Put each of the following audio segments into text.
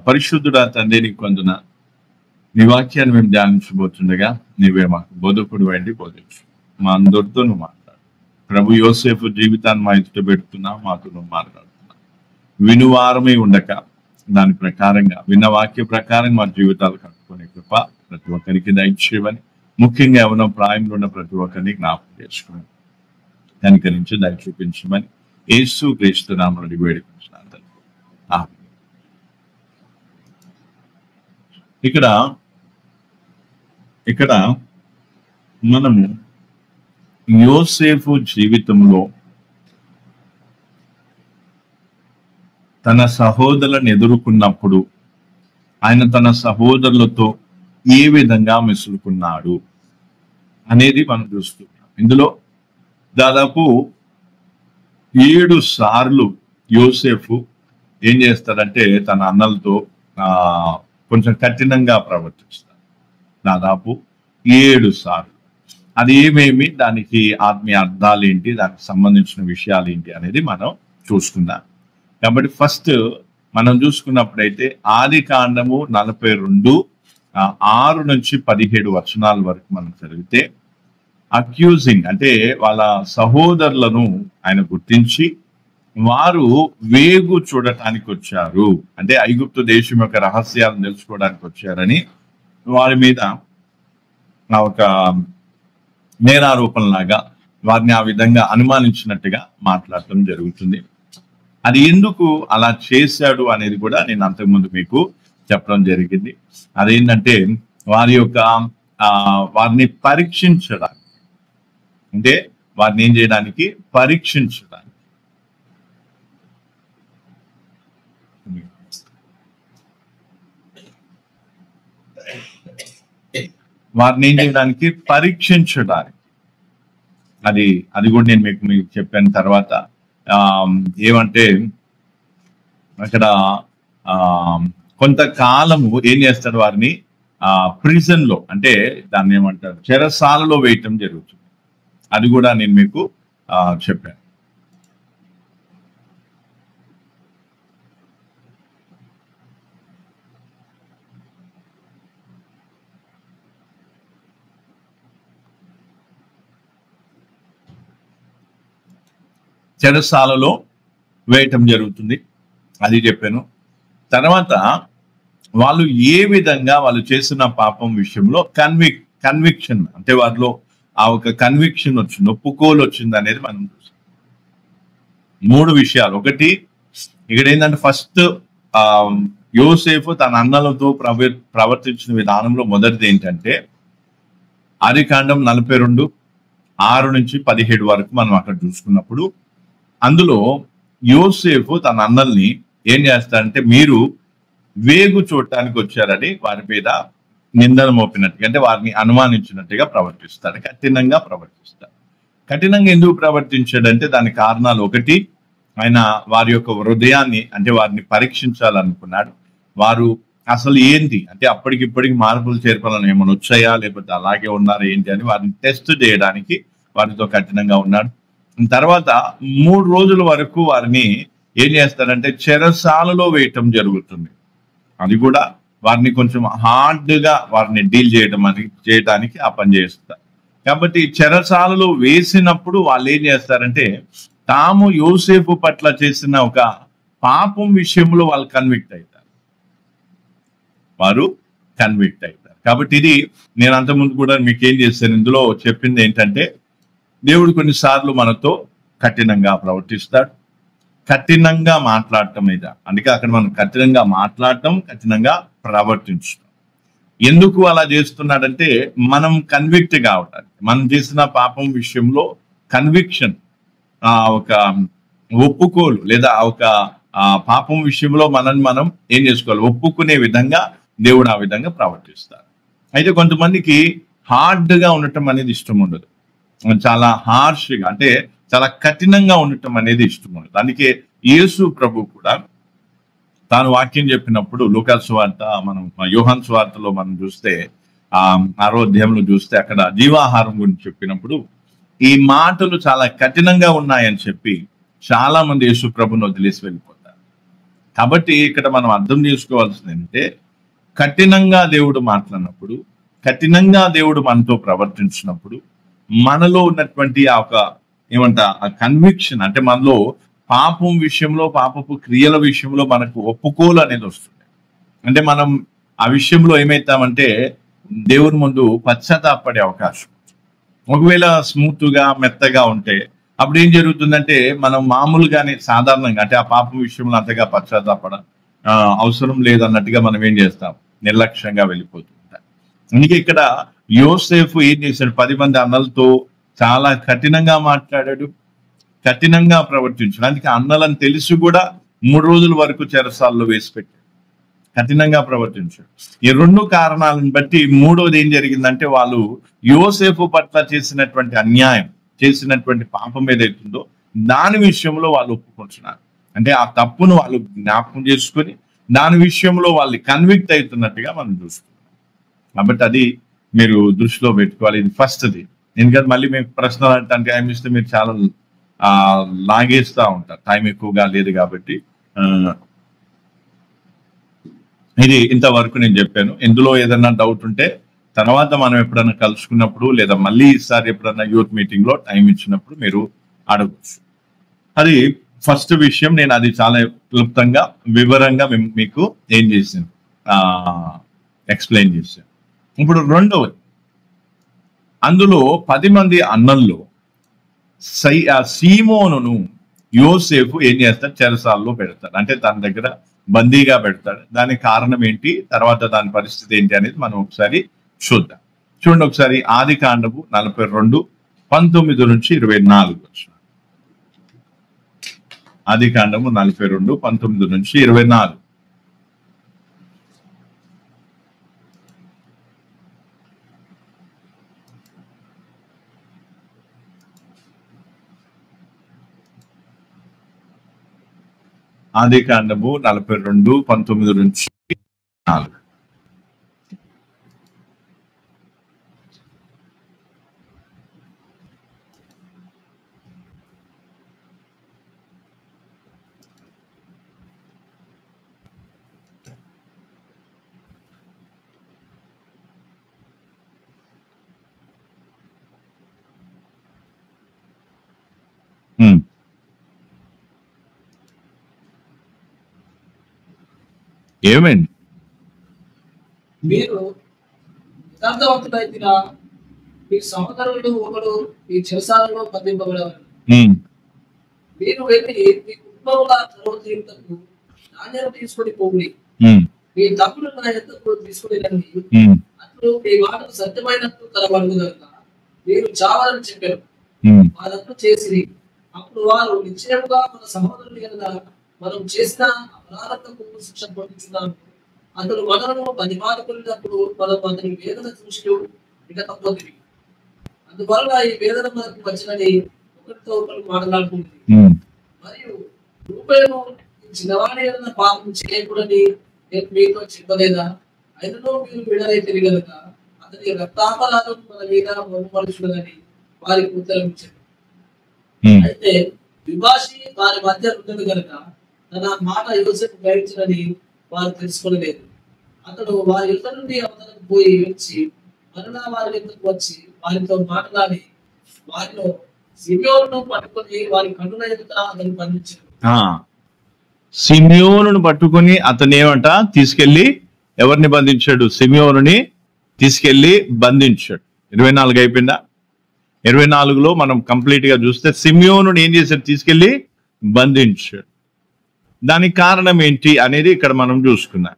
పరిశుద్ధుడా తండ్రి నీకు కొందున నీ వాక్యాన్ని మేము ధ్యానించబోతుండగా నీవే మాకు బోధకుడు వంటి బోధించు. మా అందరితో నువ్వు మాట్లాడు. ప్రభు యోసేపు జీవితాన్ని మా ఎదుట పెడుతున్నా, మాతో నువ్వు మాట్లాడుతున్నా. వినువారమై ఉండక దాని ప్రకారంగా విన్న వాక్య ప్రకారం మా జీవితాలు కట్టుకునే కృప ప్రతి ఒక్కరికి దయచేయమని, ముఖ్యంగా ఎవరో ప్రాయంలో ఉన్న ప్రతి ఒక్కరిని జ్ఞాపకం చేసుకుని కనికరించి దయ చూపించమని యేసు క్రీస్తు నామములో వేడుకుంటున్నాను తండ్రి. ఆమేన్. ఇక్కడ మనము యోసేపు జీవితంలో తన సహోదరులను ఎదుర్కొన్నప్పుడు ఆయన తన సహోదరులతో ఏ విధంగా మెసులుకున్నాడు అనేది మనం చూస్తున్నాం. ఇందులో దాదాపు 7 సార్లు యోసేపు ఏం చేస్తాడంటే తన అన్నలతో కొంచెం కఠినంగా ప్రవర్తిస్తాడు. దాదాపు 7 సార్లు. అది ఏమేమి, దానికి ఆత్మీయ అర్థాలు ఏంటి, దానికి సంబంధించిన విషయాలు ఏంటి అనేది మనం చూసుకుందాం. కాబట్టి ఫస్ట్ మనం చూసుకున్నప్పుడైతే ఆది కాండము 42 6 నుంచి 17 వచనాల వరకు మనం చదివితే అక్యూజింగ్ అంటే వాళ్ళ సహోదరులను ఆయన గుర్తించి వారు వేగు చూడటానికి వచ్చారు, అంటే ఐగుప్తు దేశం యొక్క రహస్యాలను తెలుసుకోవడానికి వచ్చారని వారి మీద ఒక నేరారోపణలాగా వారిని ఆ విధంగా అనుమానించినట్టుగా మాట్లాడటం జరుగుతుంది. అది ఎందుకు అలా చేశాడు అనేది కూడా నేను అంతకుముందు మీకు చెప్పడం జరిగింది. అదేంటంటే వారిని పరీక్షించడానికి, అంటే వారిని ఏం చేయడానికి, పరీక్షించడానికి. వారిని ఏం చేయడానికి, పరీక్షించడానికి. అది కూడా నేను మీకు చెప్పాను. తర్వాత ఏమంటే అక్కడ కొంతకాలము ఏం చేస్తాడు, వారిని ప్రిజన్ లో, అంటే దాన్ని ఏమంటారు, చెరసాలలో వేయటం జరుగుతుంది. అది కూడా నేను మీకు చెప్పాను. చెరసాలలో వేయటం జరుగుతుంది, అది చెప్పాను. తర్వాత వాళ్ళు ఏ విధంగా వాళ్ళు చేసిన పాపం విషయంలో కన్విక్షన్, అంటే వారిలో ఆ ఒక కన్విక్షన్ వచ్చింది, ఒప్పుకోలు వచ్చింది అనేది మనం చూసాం. 3 విషయాలు. ఒకటి, ఇక్కడ ఏంటంటే ఫస్ట్ యోసేపు తన అన్నలతో ప్రవర్తించిన విధానంలో మొదటిది ఏంటంటే ఆదికాండం 42 6 నుంచి 17 వరకు మనం అక్కడ చూసుకున్నప్పుడు అందులో యోసేపు తన అన్నల్ని ఏం చేస్తాడంటే మీరు వేగు చూడటానికి వచ్చారని వారి మీద నిందన మోపినట్టుగా, అంటే వారిని అనుమానించినట్టుగా ప్రవర్తిస్తాడు, కఠినంగా ప్రవర్తిస్తాడు. కఠినంగా ఎందుకు ప్రవర్తించాడంటే దాని కారణాలు. ఒకటి, ఆయన వారి యొక్క హృదయాన్ని, అంటే వారిని పరీక్షించాలనుకున్నాడు. వారు అసలు ఏంటి, అంటే అప్పటికిప్పటికి మార్పులు చేర్పాలని ఏమైనా వచ్చాయా, లేకపోతే అలాగే ఉన్నారా ఏంటి అని వారిని టెస్ట్ చేయడానికి వారితో కఠినంగా ఉన్నాడు. తర్వాత 3 రోజుల వరకు వారిని ఏం చేస్తారంటే చెరసాలలో వేయటం జరుగుతుంది. అది కూడా వారిని కొంచెం హార్డ్ గా వారిని డీల్ చేయడానికి ఆ పని చేస్తారు. కాబట్టి చెరసాలలో వేసినప్పుడు వాళ్ళు ఏం చేస్తారంటే తాము యోసేపు పట్ల చేసిన ఒక పాపం విషయంలో వాళ్ళు కన్విక్ట్ అవుతారు. కాబట్టి ఇది నేను అంతకుముందు కూడా మీకు ఏం చేశాను, ఇందులో చెప్పింది ఏంటంటే దేవుడు కొన్నిసార్లు మనతో కఠినంగా ప్రవర్తిస్తాడు, కఠినంగా మాట్లాడటం మీద. అందుకే అక్కడ మనం కఠినంగా మాట్లాడటం, కఠినంగా ప్రవర్తించడం. ఎందుకు అలా చేస్తున్నాడంటే మనం కన్విక్ట్ కావటానికి, మనం చేసిన పాపం విషయంలో కన్విక్షన్, ఒక ఒప్పుకోలు, లేదా ఒక పాపం విషయంలో మనం ఏం చేసుకోవాలి, ఒప్పుకునే విధంగా దేవుడు ఆ విధంగా ప్రవర్తిస్తాడు. అయితే కొంతమందికి హార్డ్ గా ఉండటం అనేది ఇష్టం ఉండదు, చాలా హార్ష్గా, అంటే చాలా కఠినంగా ఉండటం అనేది ఇష్టం ఉండదు. అందుకే యేసు ప్రభు కూడా తాను వాక్యం చెప్పినప్పుడు లూకాసు సువార్త, మనం యోహాను సువార్తలో మనం చూస్తే 6వ అధ్యాయంలో చూస్తే అక్కడ జీవాహారం గురించి చెప్పినప్పుడు ఈ మాటలు చాలా కఠినంగా ఉన్నాయని చెప్పి చాలా మంది యేసు ప్రభుని వదిలేసి వెళ్ళిపోతారు. కాబట్టి ఇక్కడ మనం అర్థం చేసుకోవాల్సింది ఏంటంటే, కఠినంగా దేవుడు మాట్లాడినప్పుడు, కఠినంగా దేవుడు మనతో ప్రవర్తించినప్పుడు, మనలో ఉన్నటువంటి ఆ ఒక ఆ కన్విక్షన్, అంటే మనలో పాపం విషయంలో, పాపపు క్రియల విషయంలో మనకు ఒప్పుకోలు అనేది వస్తుంది. అంటే మనం ఆ విషయంలో ఏమైతామంటే దేవుని ముందు పశ్చాత్తాపడే అవకాశం. ఒకవేళ స్మూత్ గా మెత్తగా ఉంటే అప్పుడు ఏం జరుగుతుందంటే మనం మామూలుగానే సాధారణంగా, అంటే ఆ పాపం విషయంలో అంతగా పశ్చాత్తాపడ అవసరం లేదన్నట్టుగా మనం ఏం చేస్తాం, నిర్లక్ష్యంగా వెళ్ళిపోతుంటాం. అందుకే ఇక్కడ యోసేపు ఏం చేశాడు, 10 మంది అన్నలతో చాలా కఠినంగా మాట్లాడాడు, కఠినంగా ప్రవర్తించాడు. అందుకే అన్నలని తెలిసి కూడా 3 రోజుల వరకు చెరసాల్లో వేసి పెట్టాడు, కఠినంగా ప్రవర్తించాడు. ఈ 2 కారణాలను బట్టి మూడోది ఏం జరిగిందంటే, వాళ్ళు యోసేపు పట్ల చేసినటువంటి అన్యాయం, చేసినటువంటి పాపం ఏదైతుందో దాని విషయంలో వాళ్ళు ఒప్పుకుంటున్నారు. అంటే ఆ తప్పును వాళ్ళు జ్ఞాపకం చేసుకొని దాని విషయంలో వాళ్ళు కన్విక్ట్ అవుతున్నట్టుగా మనం చూస్తున్నాం. కాబట్టి అది మీరు దృష్టిలో పెట్టుకోవాలి. ఇది ఫస్ట్ది. ఎందుకంటే మళ్ళీ మీకు ప్రశ్నలు అంటే టైం ఇస్తే మీరు చాలా లాగేస్తూ ఉంటారు, టైం ఎక్కువగా లేదు కాబట్టి. ఇది ఇంతవరకు నేను చెప్పాను. ఇందులో ఏదైనా డౌట్ ఉంటే తర్వాత మనం ఎప్పుడైనా కలుసుకున్నప్పుడు, లేదా మళ్ళీ ఈసారి ఎప్పుడైనా యూత్ మీటింగ్ లో టైం ఇచ్చినప్పుడు మీరు అడగచ్చు. అది ఫస్ట్ విషయం. నేను అది చాలా క్లుప్తంగా వివరంగా మీకు ఏం చేశాను, ఎక్స్ప్లెయిన్ చేశాను. ఇప్పుడు రెండవది, అందులో 10 మంది అన్నల్లో సీమోనును యోసేపు ఏం చేస్తాడు, చెరసాల్లో పెడతాడు. అంటే తన దగ్గర బందీగా పెడతాడు. దానికి కారణం ఏంటి, తర్వాత దాని పరిస్థితి ఏంటి అనేది మనం ఒకసారి చూద్దాం. చూడండి ఒకసారి ఆదికాండము 42:19-24. ఆదికాండము 42:19-24. ఆదికాండము 42:19-24. ఏమైంది? మీరు యథార్థవంతులైనా మీ సహోదరుడు ఒకడు ఈ చెరసాలలో బంధింపబడేవారు. మీరు వెళ్ళి మీ కుటుంబంలో తీరుటకు ధాన్యాలు తీసుకొని పోండి, మీ తమ్ముడు నా ఎద్దకు తీసుకుని రండి, అప్పుడు మీ మాటలు సత్యమైనట్టు కనబడును కనుక మీరు చావాలని చెప్పారు. వారంతా చేసి అప్పుడు వారు నిశ్చయముగా మన సహోదరుని కనుక మనం చేసిన అపరాధకు శిక్ష పొందుతున్నాము. అతడు మనలను పనిమారుకున్నప్పుడు మనం అతని వేదన చూసి ఇక తప్పొద్దు. అందువల్ల ఈ వేదన మనకు వచ్చినని ఒకరితో ఒకరు మాట్లాడుకుంది. మరియు రూపాయలు చిన్నవాడి ఏదైనా పాపం చేయకూడని నేను మీతో చెప్పలేదా? అయినను మీరు విడరైతే గనుక అతని రక్తాపరాధం మన మీద మనుషులని వారికి ఉత్తరం ఇచ్చారు. అయితే విభాషి వారి మధ్య ఉండదు కనుక తన మాట యోసేపు గ్రహించడని వారు తెలుసుకోలేదు. అతడు వారి యుద్ధ నుండి అవతలకు పోయి వచ్చి మరలా వారి యుద్ధకు వచ్చి వారితో మాట్లాడి వారిలో సిమియోనును పట్టుకొని వారి కన్నుల ఎదుట అతను బంధించాడు. సిమియోనును పట్టుకొని అతను ఏమంట తీసుకెళ్లి ఎవరిని బంధించాడు? సిమియోనుని తీసుకెళ్లి బంధించాడు. 24 అయిపోయిందా? 24లో మనం కంప్లీట్ గా చూస్తే సిమియోనుని ఏం చేశాడు? తీసుకెళ్లి బంధించాడు. దానికి కారణం ఏంటి అనేది ఇక్కడ మనం చూసుకున్నాం.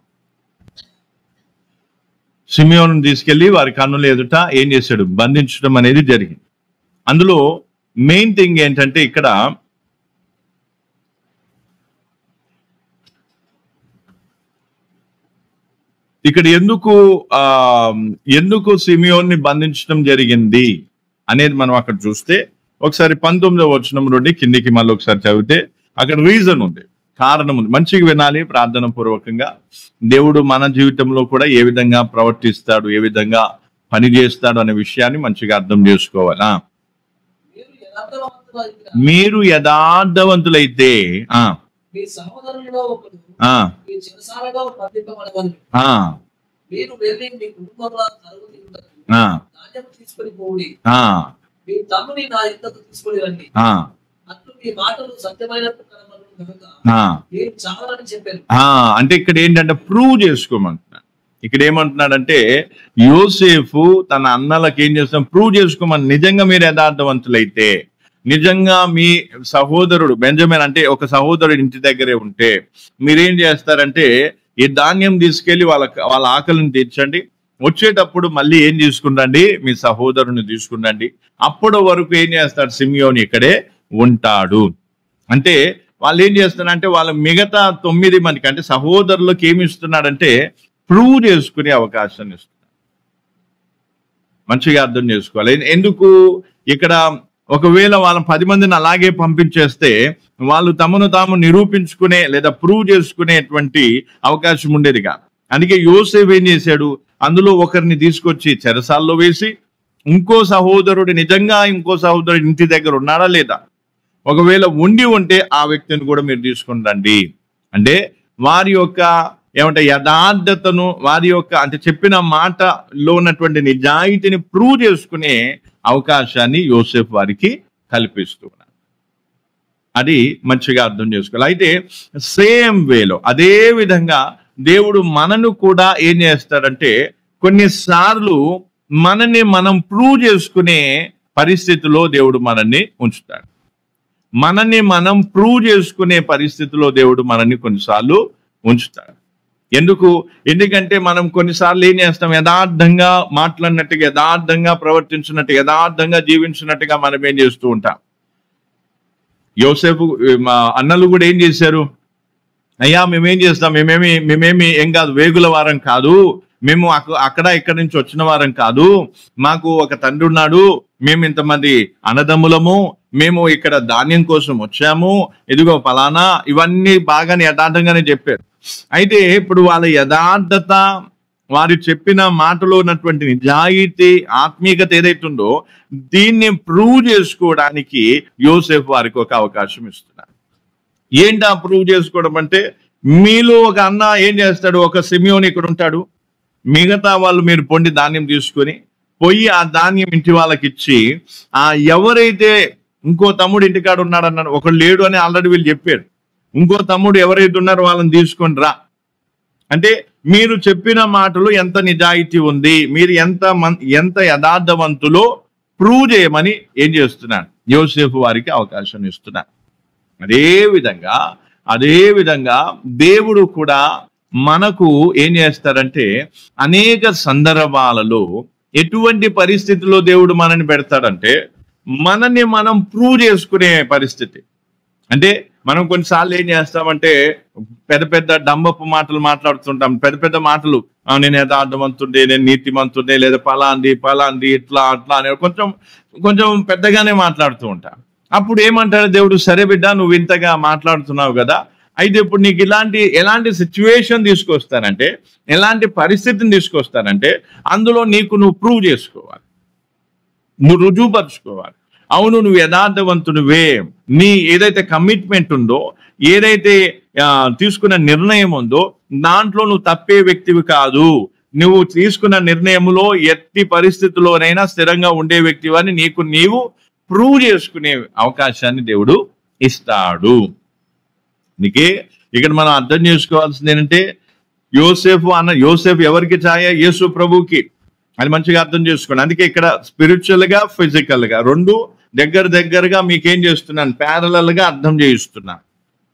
సిమియోను తీసుకెళ్లి వారి కన్నుల ఎదుట ఏం చేశాడు? బంధించడం అనేది జరిగింది. అందులో మెయిన్ థింగ్ ఏంటంటే ఇక్కడ ఎందుకు సిమియోన్ని బంధించడం జరిగింది అనేది మనం అక్కడ చూస్తే ఒకసారి 19వ వచనం నుండి కిందికి మళ్ళీ ఒకసారి చదివితే అక్కడ రీజన్ ఉంది, కారణం ఉంది. మంచిగా వినాలి ప్రార్థన పూర్వకంగా. దేవుడు మన జీవితంలో కూడా ఏ విధంగా ప్రవర్తిస్తాడు, ఏ విధంగా పని చేస్తాడు అనే విషయాన్ని మంచిగా అర్థం చేసుకోవాలా. మీరు యథార్థవంతులైతే మీ సహోదరులలో ఒకడు ఆ, మీ చెరసాలలో బంధింపబడవలెను. ఆ, మీరు వెళ్ళి మీ కుటుంబంలో తరువు తింటారు ఆ, ధాన్యం తీసుకొని పోవుడి. ఆ, మీ తమ్ముని నా ఇంతకు తీసుకొని రండి. ఆ, అట్లు మీ మాటలు సత్యమైనట్టు కనబడును కనుక ఆ. మీరు చాలని చెప్పారు. అంటే ఇక్కడ ఏంటంటే ప్రూవ్ చేసుకోమంటున్నాడు. ఇక్కడ ఏమంటున్నాడంటే యోసేపు తన అన్నలకు ఏం చేస్తాం, ప్రూవ్ చేసుకోమని. నిజంగా మీరు యథార్థవంతులైతే, నిజంగా మీ సహోదరుడు బెంజమిన్ అంటే ఒక సహోదరుడు ఇంటి దగ్గరే ఉంటే మీరేం చేస్తారంటే ఈ ధాన్యం తీసుకెళ్లి వాళ్ళ ఆకలిని తీర్చండి. వచ్చేటప్పుడు మళ్ళీ ఏం తీసుకుండండి, మీ సహోదరుని తీసుకుండండి. అప్పటి వరకు ఏం చేస్తాడు, సిమియోని ఇక్కడే ఉంటాడు. అంటే వాళ్ళు ఏం చేస్తున్నారంటే వాళ్ళ మిగతా 9 మందికి అంటే సహోదరులకు ఏమి ఇస్తున్నాడంటే ప్రూవ్ చేసుకునే అవకాశాన్ని ఇస్తున్నాడు. మంచిగా అర్థం చేసుకోవాలి. ఎందుకు ఇక్కడ ఒకవేళ వాళ్ళ 10 మందిని అలాగే పంపించేస్తే వాళ్ళు తమను తాము నిరూపించుకునే లేదా ప్రూవ్ చేసుకునేటువంటి అవకాశం ఉండేది కాదు. అందుకే యోసేపు ఏం చేశాడు, అందులో ఒకరిని తీసుకొచ్చి చెరసాల్లో వేసి ఇంకో సహోదరుడు నిజంగా ఇంకో సహోదరుడు ఇంటి దగ్గర ఉన్నాడా లేదా, ఒకవేళ ఉంటే ఆ వ్యక్తిని కూడా మీరు తీసుకుంటండి. అంటే వారి యొక్క యథార్థతను, వారి యొక్క అంటే చెప్పిన మాటలో ఉన్నటువంటి నిజాయితీని ప్రూవ్ చేసుకునే అవకాశాన్ని యోసేపు వారికి కల్పిస్తున్నారు. అది మంచిగా అర్థం చేసుకోవాలి. అయితే సేమ్ వేలో అదే విధంగా దేవుడు మనను కూడా ఏం చేస్తాడంటే కొన్నిసార్లు మనని మనం ప్రూవ్ చేసుకునే పరిస్థితిలో దేవుడు మనల్ని ఉంచుతాడు. మనని మనం ప్రూవ్ చేసుకునే పరిస్థితిలో దేవుడు మనల్ని కొన్నిసార్లు ఉంచుతాడు. ఎందుకంటే మనం కొన్నిసార్లు ఏం చేస్తాం, యథార్థంగా మాట్లాడినట్టుగా, యథార్థంగా ప్రవర్తించినట్టు, యథార్థంగా జీవించినట్టుగా మనం ఏం చేస్తూ ఉంటాం. యోసేపు మా అన్నలు కూడా ఏం చేశారు, అయ్యా మేమేం చేస్తాం, మేమేమి ఏం కాదు, వేగుల వారం కాదు, మేము అక్కడ ఇక్కడి నుంచి వచ్చిన వారం కాదు, మాకు ఒక తండ్రి ఉన్నాడు, మేము ఇంతమంది అన్నదమ్ములము, మేము ఇక్కడ ధాన్యం కోసం వచ్చాము, ఇదిగో ఫలానా, ఇవన్నీ బాగానే యథార్థంగానే చెప్పారు. అయితే ఇప్పుడు వాళ్ళ యథార్థత, వారు చెప్పిన మాటలో ఉన్నటువంటి నిజాయితీ, ఆత్మీయత ఏదైతుందో దీన్ని ప్రూవ్ చేసుకోవడానికి యోసేపు వారికి ఒక అవకాశం ఇస్తున్నారు. ఏంటి ఆ ప్రూవ్ చేసుకోవడం అంటే, మీలో ఒక అన్న ఏం చేస్తాడు, ఒక సిమియోని ఇక్కడ ఉంటాడు, మిగతా వాళ్ళు మీరు పొండి ధాన్యం తీసుకొని పోయి ఆ ధాన్యం ఇంటి వాళ్ళకి ఇచ్చి, ఆ ఎవరైతే ఇంకో తమ్ముడు ఇంటికాడ ఉన్నాడు అన్నాడు, ఒకడు లేడు అని ఆల్రెడీ వీళ్ళు చెప్పారు, ఇంకో తమ్ముడు ఎవరైతే ఉన్నారో వాళ్ళని తీసుకొని రా అంటే మీరు చెప్పిన మాటలు ఎంత నిజాయితీ ఉంది, మీరు ఎంత యథార్థవంతులో ప్రూవ్ చేయమని ఏం చేస్తున్నాడు, యోసేపు వారికి అవకాశం ఇస్తున్నాడు. అదే విధంగా దేవుడు కూడా మనకు ఏం చేస్తారంటే అనేక సందర్భాలలో ఎటువంటి పరిస్థితిలో దేవుడు మనని పెడతాడంటే మనని మనం ప్రూవ్ చేసుకునే పరిస్థితి. అంటే మనం కొన్నిసార్లు ఏం చేస్తామంటే పెద్ద పెద్ద డంబపు మాటలు మాట్లాడుతుంటాం, పెద్ద పెద్ద మాటలు, నేను యథార్థవంతుండే, నేను నీతిమంతుండే, లేదా పలాంది ఇట్లా అట్లా అనే కొంచెం పెద్దగానే మాట్లాడుతూ ఉంటాం. అప్పుడు ఏమంటాడు దేవుడు, సరే బిడ్డ నువ్వు ఇంతగా మాట్లాడుతున్నావు కదా, అయితే ఇప్పుడు నీకు ఎలాంటి సిచ్యువేషన్ తీసుకొస్తానంటే, ఎలాంటి పరిస్థితిని తీసుకొస్తానంటే అందులో నువ్వు ప్రూవ్ చేసుకోవాలి, నువ్వు రుజువుపరుచుకోవాలి. అవును నువ్వు యథార్థవంతునివే, నీ ఏదైతే కమిట్మెంట్ ఉందో, ఏదైతే తీసుకున్న నిర్ణయం ఉందో దాంట్లో నువ్వు తప్పే వ్యక్తివి కాదు, నువ్వు తీసుకున్న నిర్ణయంలో ఎట్టి పరిస్థితుల్లోనైనా స్థిరంగా ఉండే వ్యక్తివని నీవు ప్రూవ్ చేసుకునే అవకాశాన్ని దేవుడు ఇస్తాడు. నీకే ఇక్కడ మనం అర్థం చేసుకోవాల్సింది ఏంటంటే యోసేపు ఎవరికి ఛాయ, యేసు ప్రభుకి, అది మంచిగా అర్థం చేసుకోండి. అందుకే ఇక్కడ స్పిరిచువల్ గా ఫిజికల్ గా రెండు దగ్గరగా మీకేం చేస్తున్నాను, ప్యారలల్ గా అర్థం చేయిస్తున్నాను.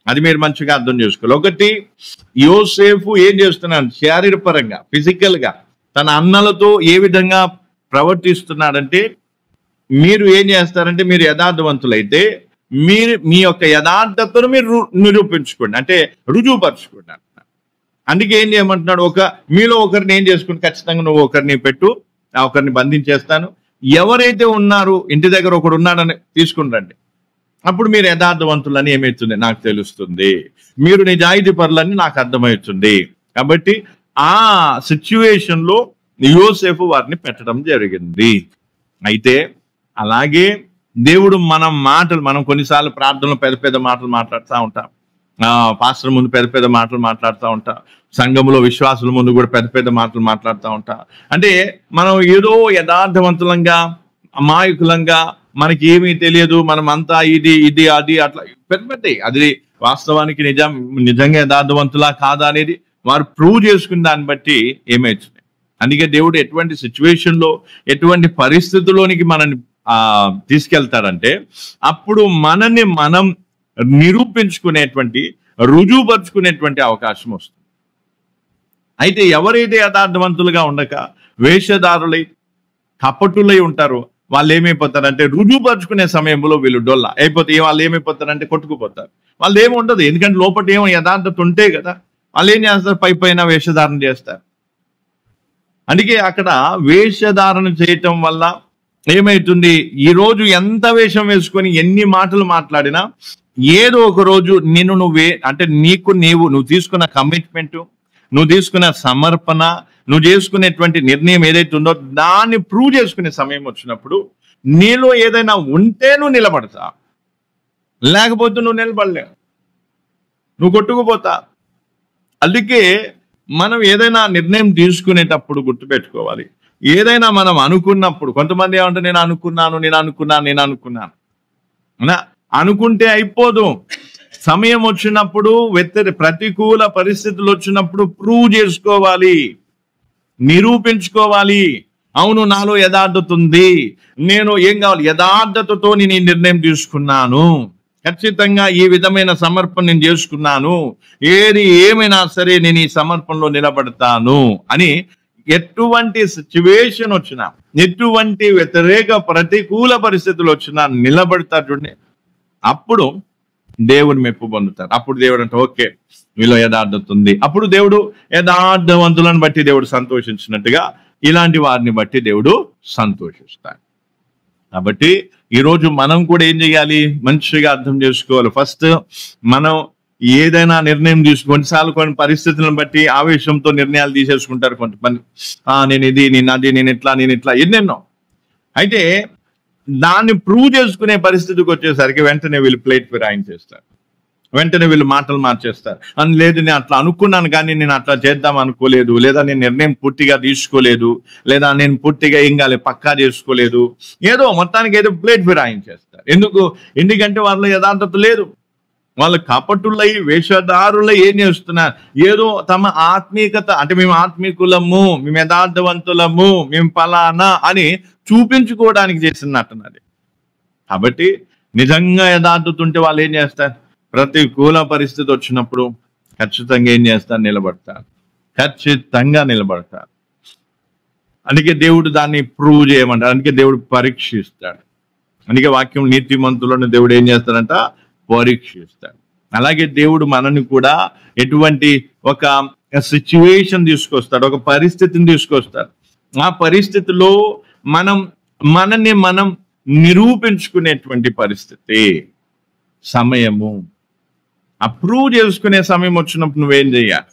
అది మీరు మంచిగా అర్థం చేసుకోవాలి. ఒకటి, యోసేపు ఏం చేస్తున్నాడు, శారీరపరంగా ఫిజికల్ గా తన అన్నలతో ఏ విధంగా ప్రవర్తిస్తున్నాడంటే, మీరు ఏం చేస్తారంటే మీరు యథార్థవంతులైతే మీ యొక్క యథార్థతను మీరు నిరూపించుకోండి, అంటే రుజువుపరచుకోండి. అందుకే ఏం చేయమంటున్నాడు, మీలో ఒకరిని ఏం చేసుకుని ఖచ్చితంగా నువ్వు ఒకరిని పెట్టు, ఒకరిని బంధించేస్తాను, ఎవరైతే ఉన్నారు ఇంటి దగ్గర ఒకడు ఉన్నాడని తీసుకుని రండి, అప్పుడు మీరు యథార్థవంతులని ఏమవుతుంది నాకు తెలుస్తుంది, మీరు నిజాయితీ పరులని నాకు అర్థమవుతుంది. కాబట్టి ఆ సిచ్యువేషన్ లో యోసేపు వారిని పెట్టడం జరిగింది. అయితే అలాగే దేవుడు మనం కొన్నిసార్లు ప్రార్థనలో పెద్ద పెద్ద మాటలు మాట్లాడుతూ ఉంటాం, పాస్టర్ ముందు పెద్ద పెద్ద మాటలు మాట్లాడుతూ ఉంటా, సంఘంలో విశ్వాసుల ముందు కూడా పెద్ద పెద్ద మాటలు మాట్లాడుతూ ఉంటా. అంటే మనం ఏదో యథార్థవంతులంగా అమాయకులంగా మనకి ఏమీ తెలియదు, మనం అంతా ఇది ఇది అది అట్లా పెద్ద పెద్ద, అది వాస్తవానికి నిజంగా యథార్థవంతులా కాదా అనేది వారు ప్రూవ్ చేసుకున్న దాన్ని బట్టి ఏమైతుంది. అందుకే దేవుడు ఎటువంటి సిచ్యువేషన్లో ఎటువంటి పరిస్థితుల్లోనికి మనల్ని తీసుకెళ్తారంటే అప్పుడు మనల్ని మనం నిరూపించుకునేటువంటి రుజువుపరుచుకునేటువంటి అవకాశం వస్తుంది. అయితే ఎవరైతే యథార్థవంతులుగా ఉండక వేషధారులై కపటులై ఉంటారో వాళ్ళు ఏమైపోతారంటే రుజువుపరుచుకునే సమయంలో వీళ్ళు డొల్ల అయిపోతే వాళ్ళు ఏమైపోతారంటే కొట్టుకుపోతారు. వాళ్ళు ఏమి ఉండదు, ఎందుకంటే లోపల ఏమో యథార్థత ఉంటే కదా. వాళ్ళు ఏం చేస్తారు, పై పైన వేషధారణ చేస్తారు. అందుకే అక్కడ వేషధారణ చేయటం వల్ల ఏమైతుంది, ఈ రోజు ఎంత వేషం వేసుకొని ఎన్ని మాటలు మాట్లాడినా ఏదో ఒక రోజు అంటే నువ్వు తీసుకున్న కమిట్మెంట్, నువ్వు తీసుకున్న సమర్పణ, నువ్వు చేసుకునేటువంటి నిర్ణయం ఏదైతే ఉందో దాన్ని ప్రూవ్ చేసుకునే సమయం వచ్చినప్పుడు నీలో ఏదైనా ఉంటే నువ్వు నిలబడతా, లేకపోతే నువ్వు నిలబడలేవు, నువ్వు కొట్టుకుపోతా. అందుకే మనం ఏదైనా నిర్ణయం తీసుకునేటప్పుడు గుర్తుపెట్టుకోవాలి, ఏదైనా మనం అనుకున్నప్పుడు కొంతమంది ఏమంటే నేను అనుకున్నాను అనుకుంటే అయిపోదు. సమయం వచ్చినప్పుడు ప్రతికూల పరిస్థితులు వచ్చినప్పుడు ప్రూవ్ చేసుకోవాలి, నిరూపించుకోవాలి. అవును, నాలో యథార్థత ఉంది, నేను ఏం కావాలి, యథార్థతతో నేను ఈ నిర్ణయం తీసుకున్నాను, ఖచ్చితంగా ఈ విధమైన సమర్పణ నేను చేసుకున్నాను, ఏది ఏమైనా సరే నేను ఈ సమర్పణలో నిలబడతాను అని ఎటువంటి సిచ్యువేషన్ వచ్చినా, ఎటువంటి వ్యతిరేక ప్రతికూల పరిస్థితులు వచ్చినా నిలబడతారు చూడండి. అప్పుడు దేవుడు మెప్పు పొందుతారు. అప్పుడు దేవుడు అంటే ఓకే వీళ్ళు యథార్థత ఉంది. అప్పుడు దేవుడు యథార్థవంతులను బట్టి దేవుడు సంతోషించినట్టుగా ఇలాంటి వారిని బట్టి దేవుడు సంతోషిస్తాడు. కాబట్టి ఈరోజు మనం కూడా ఏం చేయాలి, మంచిగా అర్థం చేసుకోవాలి. ఫస్ట్ మనం ఏదైనా నిర్ణయం కొన్నిసార్లు కొన్ని పరిస్థితులను బట్టి ఆవేశంతో నిర్ణయాలు తీసేసుకుంటారు కొంతమంది. నేను ఇట్లా ఎన్నెన్నో. అయితే దాన్ని ప్రూవ్ చేసుకునే పరిస్థితికి వచ్చేసరికి వెంటనే వీళ్ళు ప్లేట్ ఫిరాయించేస్తారు, వెంటనే వీళ్ళు మాటలు మార్చేస్తారు. లేదు నేను అట్లా అనుకున్నాను కానీ నేను అట్లా చేద్దాం అనుకోలేదు, లేదా నేను నిర్ణయం పూర్తిగా తీసుకోలేదు, లేదా నేను పూర్తిగా ఏం కాలేదు పక్కా చేసుకోలేదు, ఏదో మొత్తానికి ఏదో ప్లేట్ ఫిరాయించేస్తారు. ఎందుకంటే వాళ్ళ యథార్థత లేదు. వాళ్ళు కపటులై వేషధారులై ఏం చేస్తున్నారు, ఏదో తమ ఆత్మీయత అంటే మేము ఆత్మీకులము, మేము యథార్థవంతులము, మేము ఫలానా అని చూపించుకోవడానికి చేస్తున్నట్టున్నది. కాబట్టి నిజంగా యథార్థత ఉంటే వాళ్ళు ఏం చేస్తారు, ప్రతికూల పరిస్థితి వచ్చినప్పుడు ఖచ్చితంగా ఏం చేస్తారు, ఖచ్చితంగా నిలబడతారు. అందుకే దేవుడు దాన్ని ప్రూవ్ చేయమంటారు, అందుకే దేవుడు పరీక్షిస్తాడు. అందుకే వాక్యం నీతిమంతులను దేవుడు ఏం చేస్తాడంట, పరీక్షిస్తాడు. అలాగే దేవుడు మనల్ని కూడా ఎటువంటి ఒక సిచ్యువేషన్ తీసుకొస్తాడు, ఒక పరిస్థితిని తీసుకొస్తాడు. ఆ పరిస్థితిలో మనల్ని మనం నిరూపించుకునేటువంటి పరిస్థితి, సమయము, అప్రూవ్ చేసుకునే సమయం వచ్చినప్పుడు నువ్వేం చేయాలి.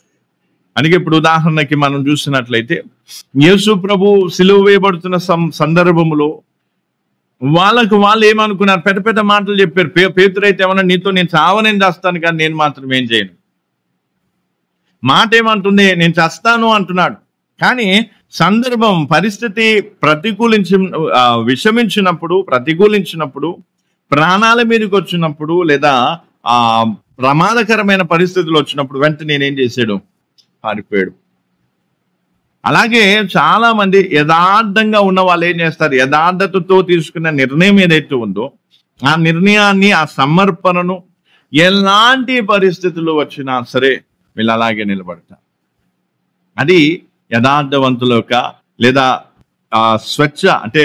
అందుకే ఇప్పుడు ఉదాహరణకి మనం చూసినట్లయితే యేసు ప్రభు సిలువ వేయబడుతున్న సందర్భంలో వాళ్ళు ఏమనుకున్నారు, పెద్ద పెద్ద మాటలు చెప్పారు. పేతురు అయితే ఏమన్నా నీతో నేను చావనేం చేస్తాను కానీ నేను మాత్రం ఏం చేయను. మాట ఏమంటుంది, నేను చేస్తాను అంటున్నాడు. కానీ సందర్భం పరిస్థితి ప్రతికూలించినప్పుడు ప్రాణాల మీదకి వచ్చినప్పుడు లేదా ప్రమాదకరమైన పరిస్థితులు వచ్చినప్పుడు వెంటనే నేనేం చేశాడు, పారిపోయాడు. అలాగే చాలా మంది యథార్థంగా ఉన్న వాళ్ళు ఏం చేస్తారు, యథార్థతతో తీసుకున్న నిర్ణయం ఏదైతే ఉందో ఆ నిర్ణయాన్ని, ఆ సమర్పణను ఎలాంటి పరిస్థితులు వచ్చినా సరే వీళ్ళు అలాగే నిలబడతారు. అది యథార్థవంతుల యొక్క లేదా స్వచ్ఛ అంటే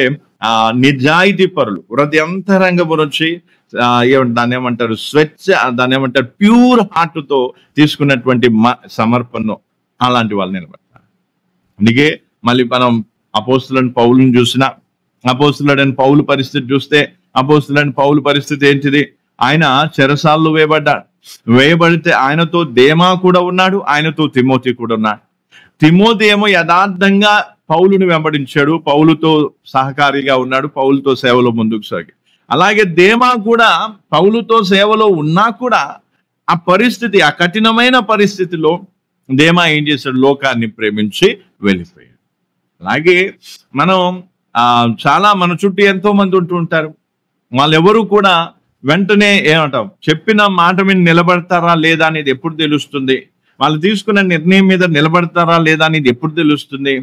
నిజాయితీ పరులు, హృదయంతరంగము నుంచి దాన్ని ఏమంటారు, దాన్ని ఏమంటారు, ప్యూర్ హార్ట్ తో తీసుకున్నటువంటి సమర్పణను అలాంటి వాళ్ళు నిలబడతారు. అందుకే మళ్ళీ మనం అపోస్తులైన పౌలుని చూసిన, అపోస్తులైన పౌలు పరిస్థితి చూస్తే అపోస్తులైన పౌలు పరిస్థితి ఏంటిది, ఆయన చెరసాల్లో వేయబడితే ఆయనతో దేమా కూడా ఉన్నాడు, ఆయనతో తిమోతి కూడా ఉన్నాడు. తిమోతి ఏమో యథార్థంగా పౌలుని వెంబడించాడు, పౌలుతో సహకారిగా ఉన్నాడు, పౌలుతో సేవలో ముందుకు సాగి. అలాగే దేమా కూడా పౌలుతో సేవలో ఉన్నా కూడా ఆ పరిస్థితి, ఆ కఠినమైన పరిస్థితిలో దేమా ఏం చేశాడు? లోకాన్ని ప్రేమించి వెళ్ళిపోయాడు. అలాగే మనం చాలా మన చుట్టూ ఎంతో మంది ఉంటూ ఉంటారు. వాళ్ళెవరూ కూడా వెంటనే ఏమంటాం, చెప్పిన మాట మీద నిలబడతారా లేదా అనేది ఎప్పుడు తెలుస్తుంది? వాళ్ళు తీసుకున్న నిర్ణయం మీద నిలబడతారా లేదా అనేది ఎప్పుడు తెలుస్తుంది?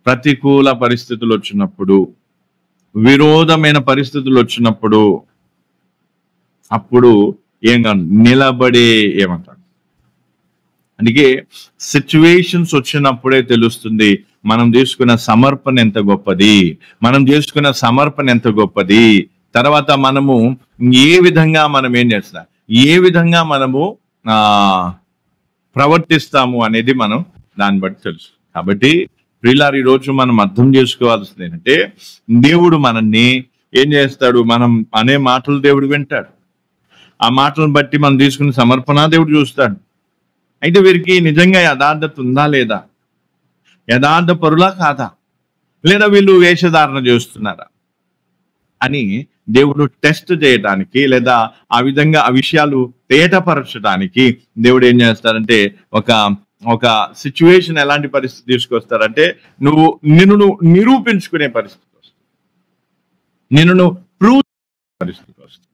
ప్రతికూల పరిస్థితులు వచ్చినప్పుడు, విరోధమైన పరిస్థితులు వచ్చినప్పుడు, అప్పుడు నిలబడే ఏమంటారు, అందుకే సిచ్యువేషన్స్ వచ్చినప్పుడే తెలుస్తుంది మనం తీసుకున్న సమర్పణ ఎంత గొప్పది, మనం చేసుకున్న సమర్పణ ఎంత గొప్పది. తర్వాత మనము ఏ విధంగా మనం ఏం చేస్తాం, ఏ విధంగా మనము ప్రవర్తిస్తాము అనేది మనం దాన్ని బట్టి తెలుసు. కాబట్టి ప్రియులారు, ఈరోజు మనం అర్థం చేసుకోవాల్సింది ఏంటంటే, దేవుడు మనల్ని ఏం చేస్తాడు? మనం అనే మాటలు దేవుడు వింటాడు. ఆ మాటలను బట్టి మనం తీసుకున్న సమర్పణ దేవుడు చూస్తాడు. అయితే వీరికి నిజంగా యథార్థత ఉందా లేదా, యథార్థ పరులా కాదా, లేదా వీళ్ళు వేషధారణ చేస్తున్నారా అని దేవుడు టెస్ట్ చేయడానికి, లేదా ఆ విధంగా ఆ విషయాలు తేటపరచడానికి దేవుడు ఏం చేస్తారంటే, ఒక సిచ్యువేషన్ ఎలాంటి పరిస్థితి తీసుకొస్తారంటే, నిన్ను నిరూపించుకునే పరిస్థితి వస్తుంది, నిన్ను ప్రూవ్ పరిస్థితి వస్తుంది.